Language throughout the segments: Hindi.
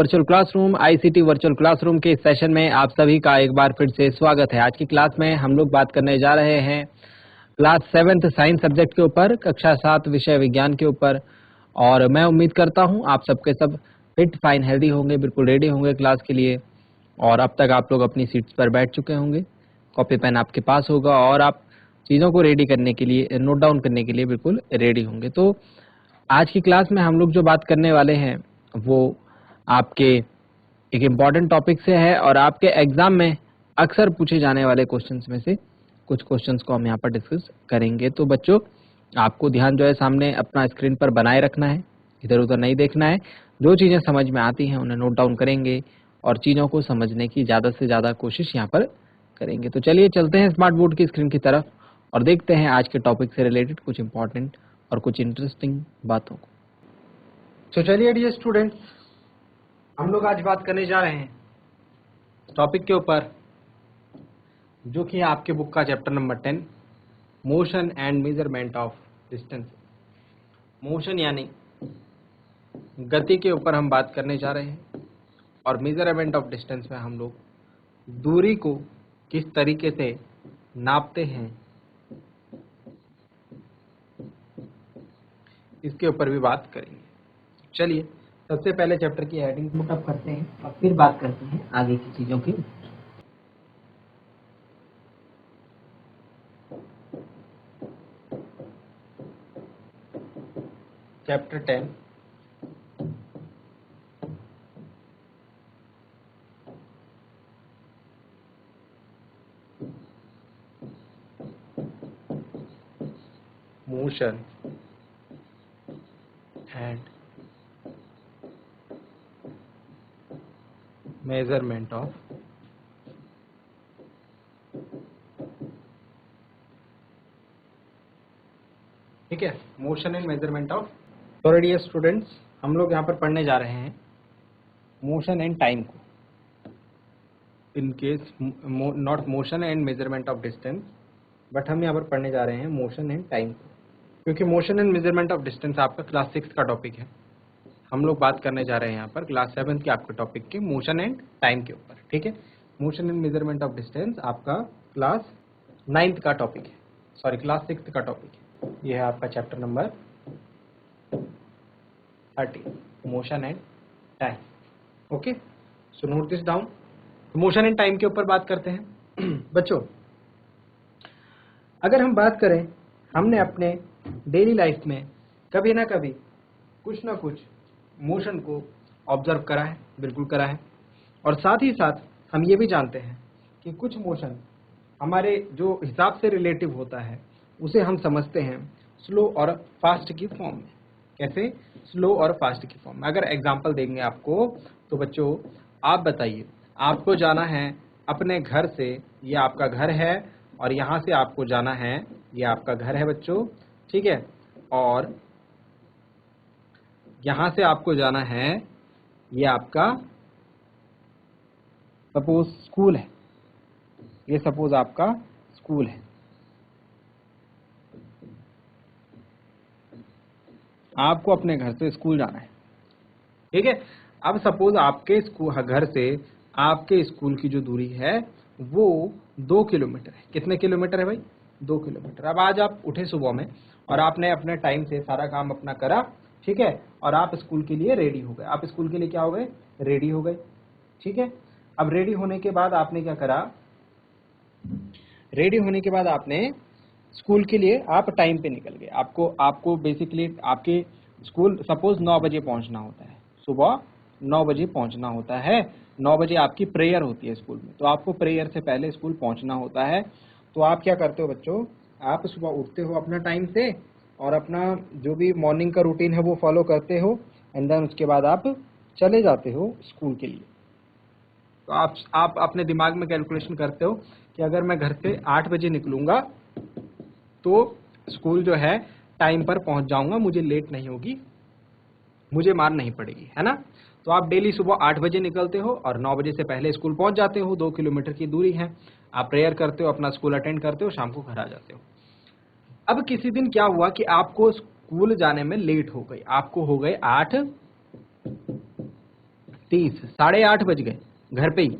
Virtual classroom ICT virtual classroom के इस सेशन में आप सभी का एक बार फिर से स्वागत है। आज की क्लास में हम लोग बात करने जा रहे हैं क्लास 7th साइंस सब्जेक्ट के ऊपर, कक्षा 7 विषय विज्ञान के ऊपर। और मैं उम्मीद करता हूं आप सबके सब फिट फाइन हेल्दी होंगे, बिल्कुल रेडी होंगे क्लास के लिए। और अब तक आप लोग अपनी सीट्स पर बैठ चुके होंगे, कॉपी पेन आपके पास होगा और आप चीज़ों को रेडी करने के लिए, नोट डाउन करने के लिए बिल्कुल रेडी होंगे। तो आज की क्लास में हम लोग जो बात करने वाले हैं वो आपके एक इम्पॉर्टेंट टॉपिक से है और आपके एग्जाम में अक्सर पूछे जाने वाले क्वेश्चंस में से कुछ क्वेश्चंस को हम यहाँ पर डिस्कस करेंगे। तो बच्चों, आपको ध्यान जो है सामने अपना स्क्रीन पर बनाए रखना है, इधर उधर नहीं देखना है। जो चीज़ें समझ में आती हैं उन्हें नोट डाउन करेंगे और चीज़ों को समझने की ज़्यादा से ज़्यादा कोशिश यहाँ पर करेंगे। तो चलिए चलते हैं स्मार्ट बोर्ड की स्क्रीन की तरफ और देखते हैं आज के टॉपिक से रिलेटेड कुछ इंपॉर्टेंट और कुछ इंटरेस्टिंग बातों को। तो चलिए डियर स्टूडेंट्स, हम लोग आज बात करने जा रहे हैं टॉपिक के ऊपर जो कि आपके बुक का chapter number 10, motion and measurement of distance. Motion यानी गति के ऊपर हम बात करने जा रहे हैं और मेजरमेंट ऑफ डिस्टेंस में हम लोग दूरी को किस तरीके से नापते हैं इसके ऊपर भी बात करेंगे। चलिए सबसे पहले चैप्टर की हेडिंग पुटअप करते हैं और फिर बात करते हैं आगे की चीजों की। Chapter 10 motion and measurement of ठीक है, मोशन एंड मेजरमेंट ऑफ। तो डियर स्टूडेंट्स, हम लोग यहाँ पर पढ़ने जा रहे हैं मोशन एंड टाइम को, in case not motion and measurement of distance, but हम यहाँ पर पढ़ने जा रहे हैं मोशन एंड टाइम को, क्योंकि motion and measurement of distance आपका क्लास 6 का टॉपिक है। हम लोग बात करने जा रहे हैं यहाँ पर क्लास 7 के आपके टॉपिक के मोशन एंड टाइम के ऊपर। ठीक है, motion and measurement of distance आपका क्लास 9th का टॉपिक है, सॉरी क्लास 6 का टॉपिक है। ये है आपका chapter number 30, motion and time. Okay, so note this down. Motion and time के ऊपर बात करते हैं। बच्चों, अगर हम बात करें, हमने अपने डेली लाइफ में कभी ना कभी कुछ ना कुछ मोशन को ऑब्जर्व करा है, बिल्कुल करा है। और साथ ही साथ हम ये भी जानते हैं कि कुछ मोशन हमारे जो हिसाब से रिलेटिव होता है उसे हम समझते हैं स्लो और फास्ट की फॉर्म में। कैसे? स्लो और फास्ट की फॉर्म में। अगर एग्जांपल देंगे आपको तो बच्चों आप बताइए, आपको जाना है अपने घर से, ये आपका घर है और यहाँ से आपको जाना है, ये आपका घर है बच्चों, ठीक है, और यहाँ से आपको जाना है, ये आपका सपोज स्कूल है, ये सपोज आपका स्कूल है। आपको अपने घर से स्कूल जाना है, ठीक है। अब सपोज आपके घर से आपके स्कूल की जो दूरी है वो 2 किलोमीटर है। कितने किलोमीटर है भाई? 2 किलोमीटर। अब आज आप उठे सुबह में और आपने अपने टाइम से सारा काम अपना करा, ठीक है, और आप स्कूल के लिए रेडी हो गए। आप स्कूल के लिए क्या हो गए? रेडी हो गए, ठीक है। अब रेडी होने के बाद आपने क्या करा? रेडी होने के बाद आपने स्कूल के लिए आप टाइम पे निकल गए। आपको बेसिकली आपके स्कूल सपोज 9 बजे पहुंचना होता है, सुबह 9 बजे पहुंचना होता है। 9 बजे आपकी प्रेयर होती है स्कूल में, तो आपको प्रेयर से पहले स्कूल पहुंचना होता है। तो आप क्या करते हो बच्चों? आप सुबह उठते हो अपना टाइम से और अपना जो भी मॉर्निंग का रूटीन है वो फॉलो करते हो एंड देन उसके बाद आप चले जाते हो स्कूल के लिए। तो आप अपने दिमाग में कैलकुलेशन करते हो कि अगर मैं घर से 8 बजे निकलूंगा तो स्कूल जो है टाइम पर पहुंच जाऊंगा, मुझे लेट नहीं होगी, मुझे मार नहीं पड़ेगी, है ना। तो आप डेली सुबह 8 बजे निकलते हो और 9 बजे से पहले स्कूल पहुंच जाते हो। 2 किलोमीटर की दूरी है। आप प्रेयर करते हो, अपना स्कूल अटेंड करते हो, शाम को घर आ जाते हो। अब किसी दिन क्या हुआ कि आपको स्कूल जाने में लेट हो गई, आपको हो गए 8:30, 8:30, 8:30 बज गए घर पे ही,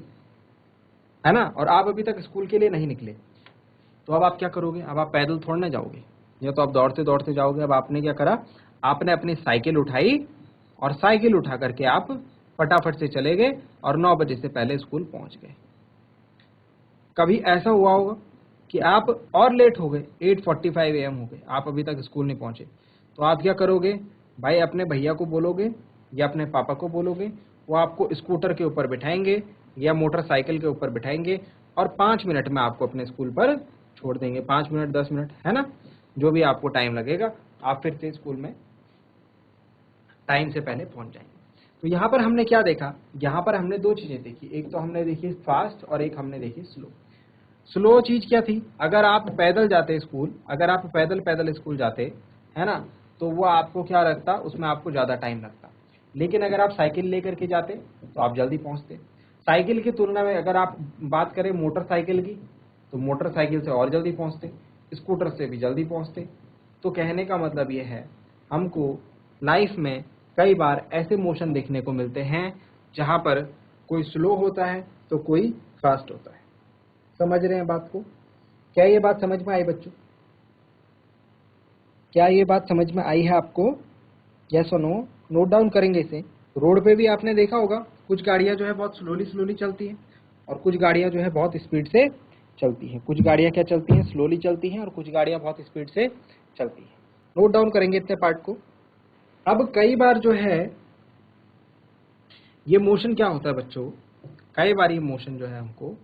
है ना, और आप अभी तक स्कूल के लिए नहीं निकले। तो अब आप क्या करोगे? अब आप पैदल थोड़ा ना जाओगे, या तो आप दौड़ते दौड़ते जाओगे। अब आपने क्या करा, आपने अपनी साइकिल उठाई और साइकिल उठा करके आप फटाफट से चले गए और 9 बजे से पहले स्कूल पहुंच गए। कभी ऐसा हुआ होगा कि आप और लेट हो गए, 8:45 AM हो गए, आप अभी तक स्कूल नहीं पहुंचे। तो आप क्या करोगे भाई? अपने भैया को बोलोगे या अपने पापा को बोलोगे, वो आपको स्कूटर के ऊपर बिठाएंगे या मोटरसाइकिल के ऊपर बिठाएंगे और 5 मिनट में आपको अपने स्कूल पर छोड़ देंगे। 5 मिनट, 10 मिनट, है ना, जो भी आपको टाइम लगेगा, आप फिर से स्कूल में टाइम से पहले पहुंच जाएंगे। तो यहाँ पर हमने क्या देखा? यहाँ पर हमने दो चीजें देखी, एक तो हमने देखी फास्ट और एक हमने देखी स्लो। स्लो चीज क्या थी? अगर आप पैदल जाते स्कूल, अगर आप पैदल पैदल स्कूल जाते, है ना, तो वो आपको क्या लगता, उसमें आपको ज्यादा टाइम लगता। लेकिन अगर आप साइकिल लेकर के जाते तो आप जल्दी पहुंचते। साइकिल की तुलना में अगर आप बात करें मोटरसाइकिल की, तो मोटरसाइकिल से और जल्दी पहुंचते, स्कूटर से भी जल्दी पहुंचते। तो कहने का मतलब ये है, हमको लाइफ में कई बार ऐसे मोशन देखने को मिलते हैं जहां पर कोई स्लो होता है तो कोई फास्ट होता है। समझ रहे हैं बात को? क्या ये बात समझ में आई बच्चों? क्या ये बात समझ में आई है आपको? यस और नो? नोट डाउन करेंगे इसे। रोड पे भी आपने देखा होगा, कुछ गाड़ियां जो है बहुत स्लोली स्लोली चलती हैं और कुछ गाड़ियां जो है बहुत स्पीड से चलती हैं। कुछ गाड़ियां क्या चलती हैं? स्लोली चलती हैं, और कुछ गाड़ियां बहुत स्पीड से चलती हैं। नोट डाउन करेंगे इतने पार्ट को। अब कई बार जो है ये मोशन क्या होता है बच्चों, कई बार ये मोशन जो है हमको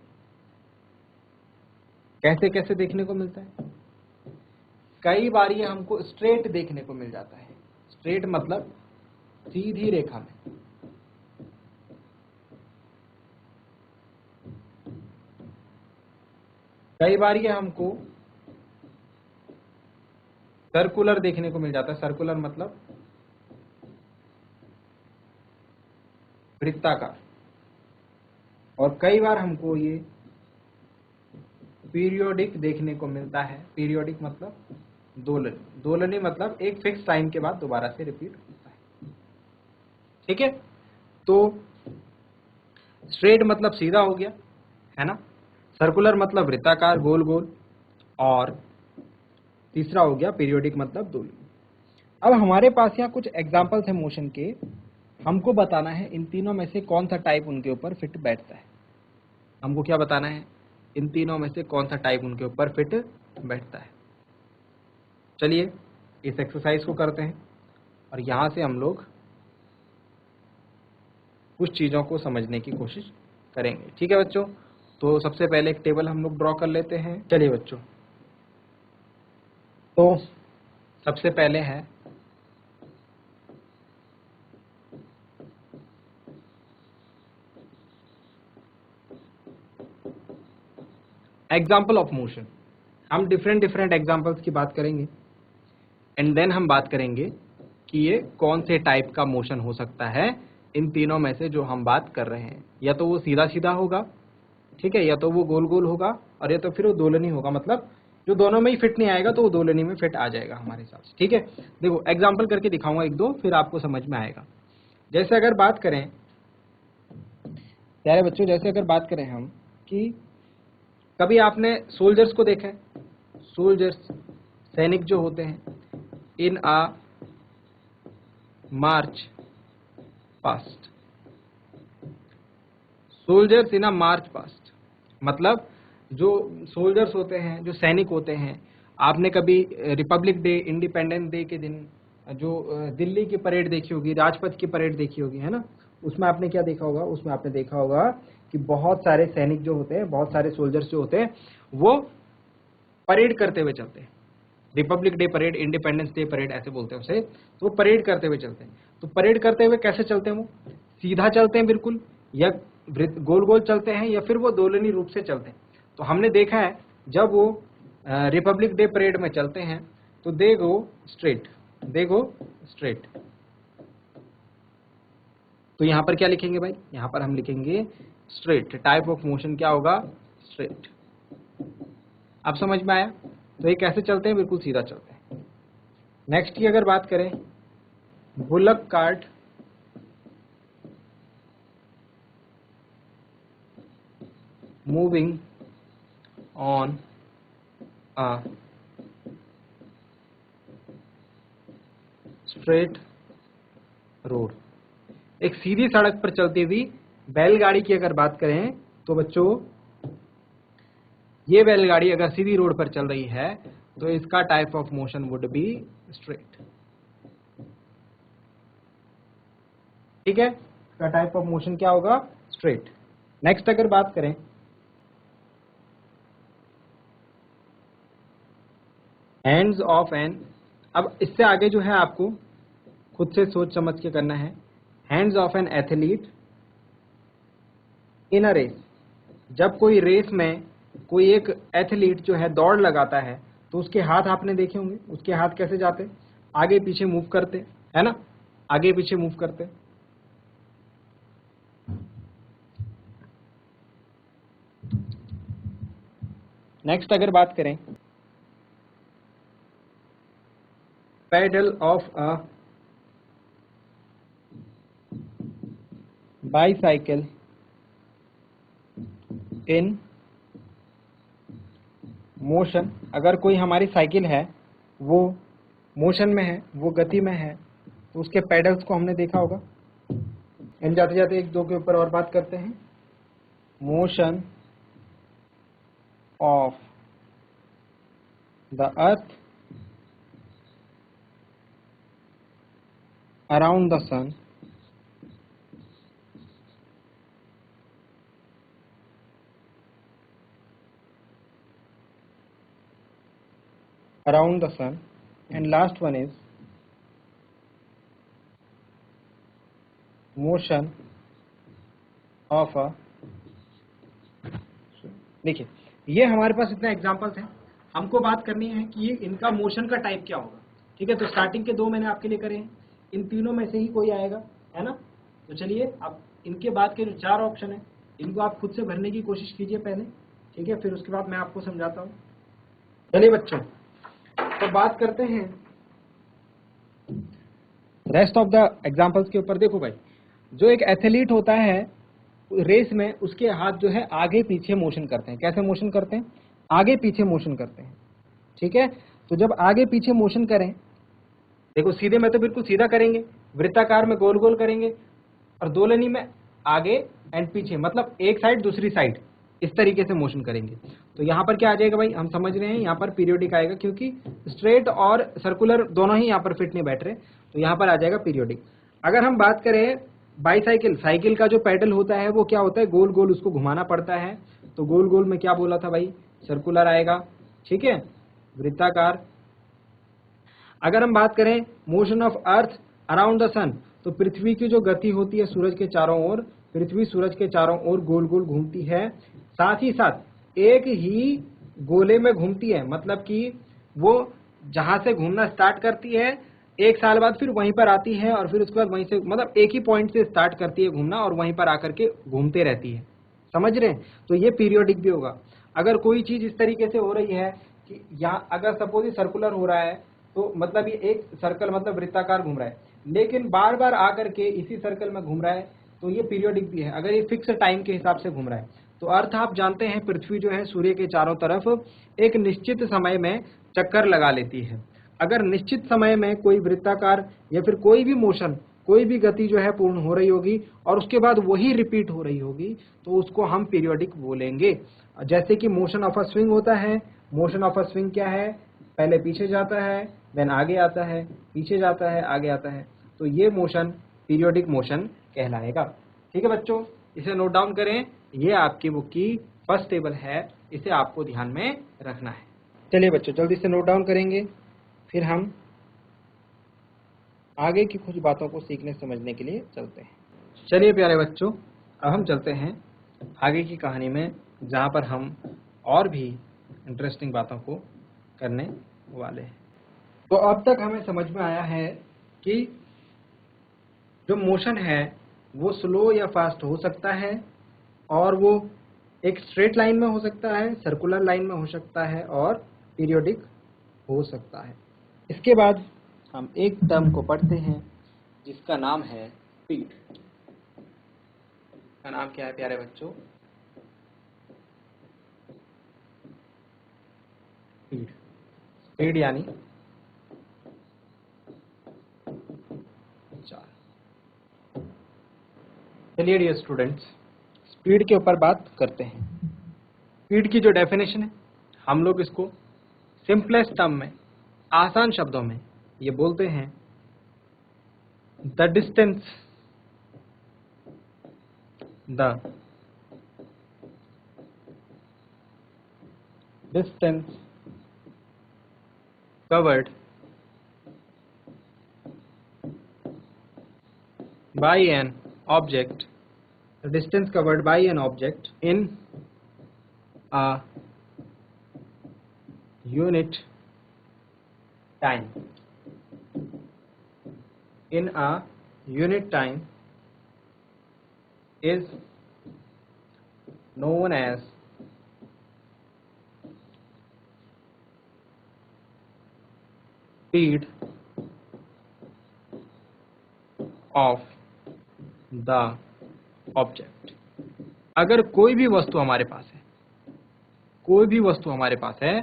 कैसे कैसे देखने को मिलता है? कई बार ये हमको स्ट्रेट देखने को मिल जाता है। स्ट्रेट मतलब सीधी रेखा में। कई बार ये हमको सर्कुलर देखने को मिल जाता है। सर्कुलर मतलब वृत्ताकार। और कई बार हमको ये पीरियोडिक देखने को मिलता है। पीरियोडिक मतलब दोलनी। दोलनी मतलब एक फिक्स टाइम के बाद दोबारा से रिपीट होता है। ठीक है, तो स्ट्रेट मतलब सीधा हो गया, है ना, सर्कुलर मतलब वृत्ताकार गोल गोल, और तीसरा हो गया पीरियोडिक मतलब दोलनी। अब हमारे पास यहाँ कुछ एग्जांपल्स है मोशन के, हमको बताना है इन तीनों में से कौन सा टाइप उनके ऊपर फिट बैठता है। हमको क्या बताना है? इन तीनों में से कौन सा टाइप उनके ऊपर फिट बैठता है। चलिए इस एक्सरसाइज को करते हैं और यहां से हम लोग कुछ चीजों को समझने की कोशिश करेंगे। ठीक है बच्चों, तो सबसे पहले एक टेबल हम लोग ड्रॉ कर लेते हैं। चलिए बच्चों, तो सबसे पहले है एग्जाम्पल ऑफ मोशन। हम डिफरेंट डिफरेंट एग्जाम्पल्स की बात करेंगे एंड देन हम बात करेंगे कि ये कौन से टाइप का मोशन हो सकता है इन तीनों में से जो हम बात कर रहे हैं। या तो वो सीधा सीधा होगा, ठीक है, या तो वो गोल गोल होगा, और या तो फिर वो दोलनी होगा। मतलब जो दोनों में ही फिट नहीं आएगा तो वो दोलनी में फिट आ जाएगा हमारे हिसाब से। ठीक है, देखो एग्जाम्पल करके दिखाऊंगा एक दो, फिर आपको समझ में आएगा। जैसे अगर बात करें प्यारे बच्चों, जैसे अगर बात करें हम कि कभी आपने सोल्जर्स को देखा है? सोल्जर्स, सैनिक जो होते हैं, in a march past. Soldiers in a march past मतलब जो सोल्जर्स होते हैं, जो सैनिक होते हैं, आपने कभी रिपब्लिक डे, इंडिपेंडेंस डे के दिन जो दिल्ली की परेड देखी होगी, राजपथ की परेड देखी होगी, है ना, उसमें आपने क्या देखा होगा? उसमें आपने देखा होगा कि बहुत सारे सैनिक जो होते हैं, बहुत सारे सोल्जर्स जो होते हैं, वो परेड करते हुए चलते हैं। Republic day parade, independence day parade ऐसे बोलते हैं उसे। तो परेड करते हुए चलते हैं। तो परेड करते हुए कैसे चलते हैं? वो सीधा चलते हैं बिल्कुल, या गोल गोल चलते हैं, या फिर वो दोलनी रूप से चलते हैं। तो हमने देखा है जब वो रिपब्लिक डे परेड में चलते हैं तो दे गो स्ट्रेट, दे गो स्ट्रेट। तो यहां पर क्या लिखेंगे भाई? यहां पर हम लिखेंगे स्ट्रेट। टाइप ऑफ मोशन क्या होगा? स्ट्रेट। अब समझ में आया? तो ये कैसे चलते हैं? बिल्कुल सीधा चलते हैं। नेक्स्ट की अगर बात करें, bullock cart moving on a straight road. एक सीधी सड़क पर चलती हुई बैलगाड़ी की अगर बात करें तो बच्चों, ये बैलगाड़ी अगर सीधी रोड पर चल रही है तो इसका type of motion would be straight. ठीक है, इसका टाइप ऑफ मोशन क्या होगा? स्ट्रेट। नेक्स्ट अगर बात करें हैंड्स ऑफ एन, अब इससे आगे जो है आपको खुद से सोच समझ के करना है। Hands of an athlete in a race, जब कोई रेस में कोई एक एथलीट जो है दौड़ लगाता है तो उसके हाथ आपने देखे होंगे, उसके हाथ कैसे जाते? आगे पीछे मूव करते, है ना, आगे पीछे मूव करते। नेक्स्ट अगर बात करें pedal of a bicycle in motion, अगर कोई हमारी साइकिल है वो मोशन में है, वो गति में है, तो उसके पेडल्स को हमने देखा होगा। इन जाते जाते एक दो के ऊपर और बात करते हैं। Motion of the earth around the sun around the sun, and last one is motion of a, देखिए ये हमारे पास इतने एग्जांपल्स हैं, हमको बात करनी है कि ये इनका मोशन का टाइप क्या होगा। ठीक है, तो स्टार्टिंग के दो मैंने आपके लिए करे हैं, इन तीनों में से ही कोई आएगा, है ना। तो चलिए अब इनके बाद के जो चार ऑप्शन है इनको आप खुद से भरने की कोशिश कीजिए पहले, ठीक है, फिर उसके बाद मैं आपको समझाता हूँ। चलिए बच्चों, तो बात करते हैं रेस्ट ऑफ द एग्जांपल्स के ऊपर। देखो भाई, जो एक एथलीट होता है रेस में, उसके हाथ जो है आगे पीछे मोशन करते हैं। कैसे मोशन करते हैं? आगे पीछे मोशन करते हैं। ठीक है, तो जब आगे पीछे मोशन करें, देखो सीधे में तो बिल्कुल सीधा करेंगे, वृत्ताकार में गोल गोल करेंगे, और दोलनी में आगे एंड पीछे, मतलब एक साइड दूसरी साइड, इस तरीके से मोशन करेंगे। तो यहाँ पर क्या आ जाएगा भाई, हम समझ रहे हैं यहाँ पर पीरियोडिक आएगा, क्योंकि स्ट्रेट और सर्कुलर दोनों ही यहाँ पर फिट नहीं बैठ रहे, तो यहाँ पर आ जाएगा पीरियोडिक। अगर हम बात करें बाईसाइकिल, साइकिल का जो पैडल होता है वो क्या होता है? गोल गोल उसको घुमाना पड़ता है, तो गोल गोल में क्या बोला था भाई? सर्कुलर आएगा। ठीक है, वृत्ताकार। अगर हम बात करें motion of earth around the sun, तो पृथ्वी की जो गति होती है सूरज के चारों ओर, पृथ्वी सूरज के चारों ओर गोल गोल घूमती है, साथ ही साथ एक ही गोले में घूमती है, मतलब कि वो जहां से घूमना स्टार्ट करती है एक साल बाद फिर वहीं पर आती है, और फिर उसके बाद वहीं से, मतलब एक ही पॉइंट से स्टार्ट करती है घूमना और वहीं पर आकर के घूमते रहती है। समझ रहे हैं? तो ये पीरियोडिक भी होगा। अगर कोई चीज इस तरीके से हो रही है कि यहाँ अगर सपोज ये सर्कुलर हो रहा है, तो मतलब ये एक सर्कल मतलब वृत्ताकार घूम रहा है, लेकिन बार बार आकर के इसी सर्कल में घूम रहा है, तो ये पीरियोडिक भी है। अगर ये फिक्स टाइम के हिसाब से घूम रहा है, तो अर्थ आप जानते हैं पृथ्वी जो है सूर्य के चारों तरफ एक निश्चित समय में चक्कर लगा लेती है। अगर निश्चित समय में कोई वृत्ताकार या फिर कोई भी मोशन, कोई भी गति जो है पूर्ण हो रही होगी और उसके बाद वही रिपीट हो रही होगी, तो उसको हम पीरियोडिक बोलेंगे। जैसे कि मोशन ऑफ अ स्विंग होता है, मोशन ऑफ अ स्विंग क्या है? पहले पीछे जाता है, देन आगे आता है, पीछे जाता है, आगे आता है, तो ये मोशन पीरियोडिक मोशन कहलाएगा। ठीक है बच्चों, इसे नोट डाउन करें, ये आपकी बुक की फर्स्ट टेबल है, इसे आपको ध्यान में रखना है। चलिए बच्चों जल्दी से नोट डाउन करेंगे, फिर हम आगे की कुछ बातों को सीखने समझने के लिए चलते हैं। चलिए प्यारे बच्चों, अब हम चलते हैं आगे की कहानी में, जहाँ पर हम और भी इंटरेस्टिंग बातों को करने वाले हैं। तो अब तक हमें समझ में आया है कि जो मोशन है वो स्लो या फास्ट हो सकता है, और वो एक स्ट्रेट लाइन में हो सकता है, सर्कुलर लाइन में हो सकता है, और पीरियोडिक हो सकता है। इसके बाद हम एक टर्म को पढ़ते हैं जिसका नाम है स्पीड। का नाम क्या है प्यारे बच्चों? स्पीड, स्पीड यानी चाल। चलिए डियर स्टूडेंट्स, स्पीड के ऊपर बात करते हैं। स्पीड की जो डेफिनेशन है, हम लोग इसको सिंपलेस्ट टर्म में, आसान शब्दों में ये बोलते हैं, the distance covered by an object, the distance covered by an object in a unit time, in a unit time is known as speed of the object। अगर कोई भी वस्तु हमारे पास है, कोई भी वस्तु हमारे पास है,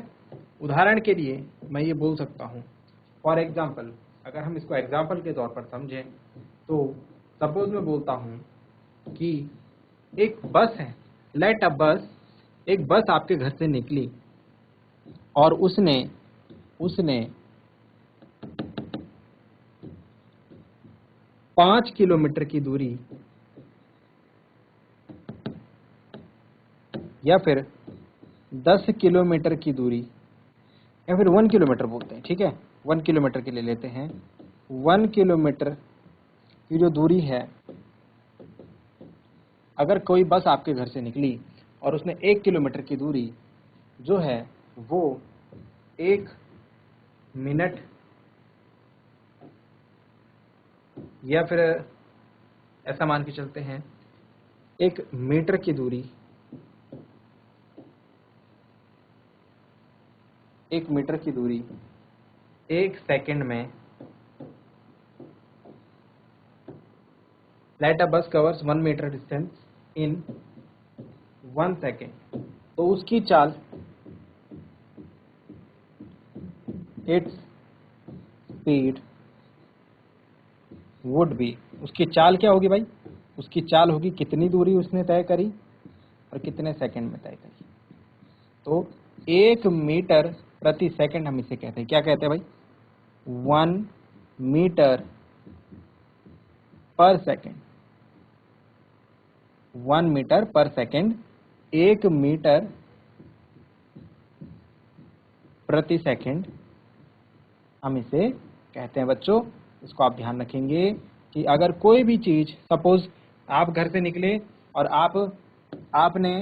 उदाहरण के लिए मैं ये बोल सकता हूँ, फॉर एग्जाम्पल, अगर हम इसको एग्जाम्पल के तौर पर समझें तो सपोज मैं बोलता हूँ कि एक बस है, लेट अ बस, एक बस आपके घर से निकली और उसने 5 किलोमीटर की दूरी या फिर 10 किलोमीटर की दूरी या फिर 1 किलोमीटर बोलते हैं, ठीक है, 1 किलोमीटर के लिए लेते हैं। 1 किलोमीटर की जो दूरी है, अगर कोई बस आपके घर से निकली और उसने 1 किलोमीटर की दूरी जो है वो 1 मिनट या फिर ऐसा मान के चलते हैं 1 मीटर की दूरी, 1 मीटर की दूरी 1 सेकंड में, let a bus covers 1 metre distance in 1 second, तो उसकी चाल, इट्स स्पीड वुड बी, उसकी चाल क्या होगी भाई, उसकी चाल होगी कितनी दूरी उसने तय करी और कितने सेकंड में तय करी। तो 1 मीटर प्रति सेकंड हम इसे कहते हैं, क्या कहते हैं भाई, 1 मीटर पर सेकंड, 1 मीटर पर सेकंड, 1 मीटर प्रति सेकंड हम इसे कहते हैं। बच्चों, इसको आप ध्यान रखेंगे कि अगर कोई भी चीज, सपोज आप घर से निकले और आपने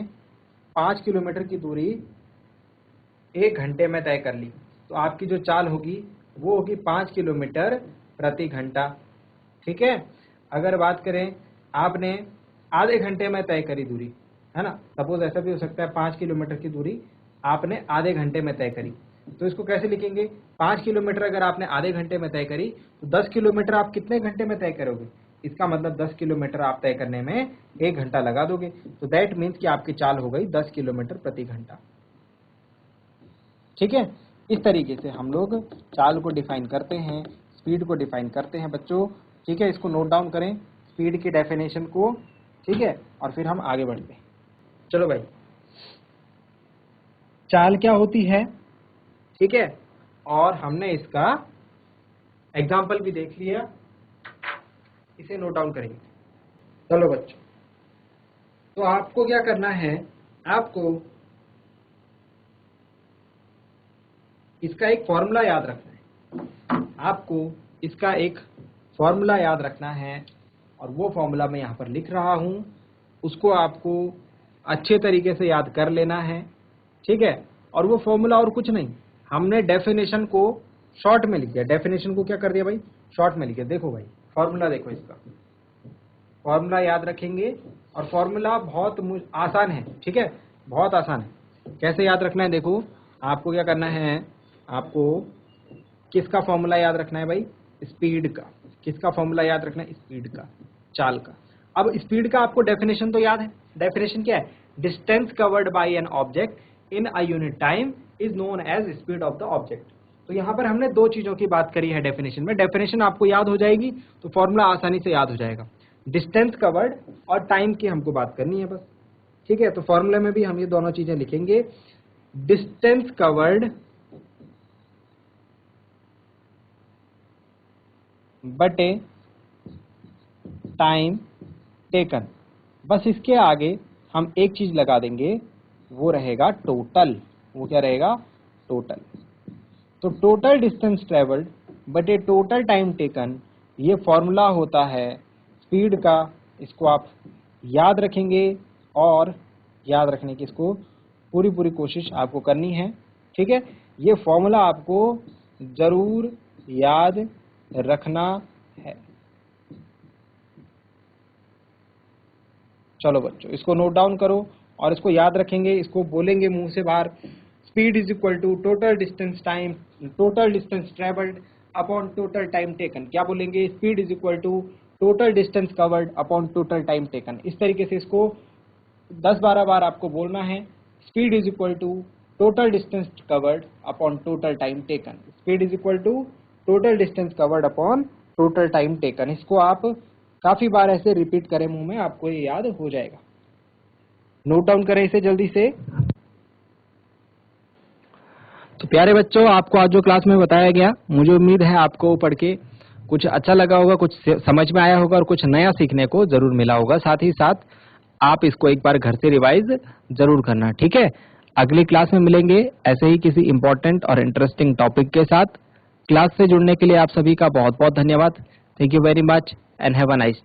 5 किलोमीटर की दूरी 1 घंटे में तय कर ली, तो आपकी जो चाल होगी वो होगी 5 किलोमीटर प्रति घंटा, ठीक है। अगर बात करें आपने आधे घंटे में तय करी दूरी, है ना, सपोज ऐसा भी हो सकता है 5 किलोमीटर की दूरी आपने आधे घंटे में तय करी, तो इसको कैसे लिखेंगे, 5 किलोमीटर अगर आपने आधे घंटे में तय करी तो 10 किलोमीटर आप कितने घंटे में तय करोगे, इसका मतलब 10 किलोमीटर आप तय करने में 1 घंटा लगा दोगे, तो दैट मीन्स कि आपकी चाल हो गई 10 किलोमीटर प्रति घंटा, ठीक है। इस तरीके से हम लोग चाल को डिफाइन करते हैं, स्पीड को डिफाइन करते हैं बच्चों, ठीक है। इसको नोट डाउन करें, स्पीड की डेफिनेशन को, ठीक है, और फिर हम आगे बढ़ते हैं। चलो भाई, चाल क्या होती है, ठीक है, और हमने इसका एग्जाम्पल भी देख लिया, इसे नोट डाउन करेंगे। चलो बच्चों, तो आपको क्या करना है, आपको इसका एक फॉर्मूला याद रखना है, आपको इसका एक फॉर्मूला याद रखना है, और वो फॉर्मूला मैं यहाँ पर लिख रहा हूँ, उसको आपको अच्छे तरीके से याद कर लेना है, ठीक है। और वो फॉर्मूला और कुछ नहीं, हमने डेफिनेशन को शॉर्ट में लिख दिया, डेफिनेशन को क्या कर दिया भाई, शॉर्ट में लिख दिया। देखो भाई, फॉर्मूला देखो, इसका फॉर्मूला याद रखेंगे, और फॉर्मूला बहुत आसान है, ठीक है, बहुत आसान है। कैसे याद रखना है, देखो आपको क्या करना है, आपको किसका फॉर्मूला याद रखना है भाई, स्पीड का। किसका फॉर्मूला याद रखना है, स्पीड का, चाल का। अब स्पीड का आपको डेफिनेशन तो याद है, डेफिनेशन क्या है, distance covered by an object in a unit time is known as speed of the object. तो यहाँ पर हमने दो चीजों की बात करी है डेफिनेशन में। डेफिनेशन आपको याद हो जाएगी तो फॉर्मूला आसानी से याद हो जाएगा। डिस्टेंस कवर्ड और टाइम की हमको बात करनी है बस, ठीक है। तो फॉर्मूले में भी हम ये दोनों चीजें लिखेंगे, डिस्टेंस कवर्ड बटे टाइम टेकन। बस इसके आगे हम एक चीज लगा देंगे, वो रहेगा टोटल। वो क्या रहेगा? टोटल। तो टोटल डिस्टेंस ट्रेवल्ड बटे टोटल टाइम टेकन, ये फॉर्मूला होता है स्पीड का। इसको आप याद रखेंगे और याद रखने की इसको पूरी कोशिश आपको करनी है, ठीक है। ये फॉर्मूला आपको जरूर याद रखना है। चलो बच्चों, इसको नोट डाउन करो और इसको याद रखेंगे, इसको बोलेंगे मुंह से बाहर। Speed is equal to total distance travelled upon total time taken. क्या बोलेंगे? Speed is equal to total distance covered upon total time taken. इस तरीके से इसको 10-12 बार आपको बोलना है। Speed is equal to total distance covered upon total time taken. Speed is equal to total distance covered upon total time taken. इसको आप काफी बार ऐसे रिपीट करें मुंह में, आपको ये याद हो जाएगा। नोट डाउन करें इसे जल्दी से। तो प्यारे बच्चों, आपको आज जो क्लास में बताया गया, मुझे उम्मीद है आपको पढ़ के कुछ अच्छा लगा होगा, कुछ समझ में आया होगा और कुछ नया सीखने को जरूर मिला होगा। साथ ही साथ आप इसको एक बार घर से रिवाइज जरूर करना, ठीक है। अगली क्लास में मिलेंगे ऐसे ही किसी इंपॉर्टेंट और इंटरेस्टिंग टॉपिक के साथ। क्लास से जुड़ने के लिए आप सभी का बहुत बहुत धन्यवाद। Thank you very much and have a nice day.